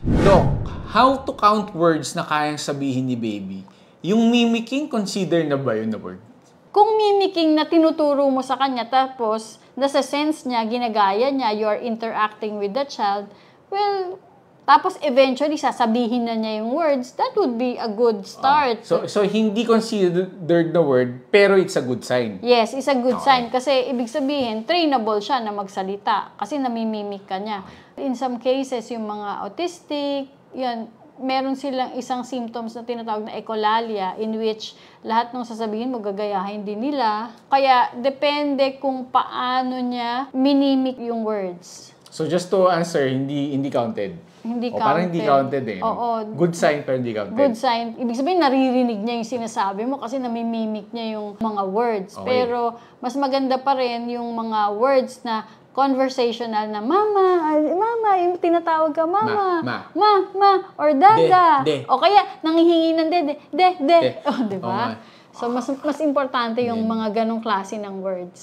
Doc, how to count words na kayang sabihin ni baby? Yung mimicking, consider na ba yun na word? Kung mimicking na tinuturo mo sa kanya, tapos nasa sense niya, ginagaya niya, you're interacting with the child, well, tapos eventually sasabihin na niya yung words, that would be a good start. So hindi considered na word, pero it's a good sign. Yes, it's a good sign kasi ibig sabihin, trainable siya na magsalita kasi namimimik ka niya. In some cases, yung mga autistic, yun, meron silang isang symptoms na tinatawag na echolalia in which lahat ng sasabihin mo gagayahin din nila. Kaya depende kung paano niya minimik yung words. So just to answer, hindi counted. Hindi counted. Parang hindi counted eh. Oo. Good sign pero hindi counted. Good sign. Ibig sabihin, naririnig niya yung sinasabi mo kasi namimimik niya yung mga words. Okay. Pero mas maganda pa rin yung mga words na conversational na mama, yung tinatawag ka mama, ma, or dada. De. O kaya nangihingi ng de. O, di ba? Oo nga. So mas importante yung mga ganong klase ng words.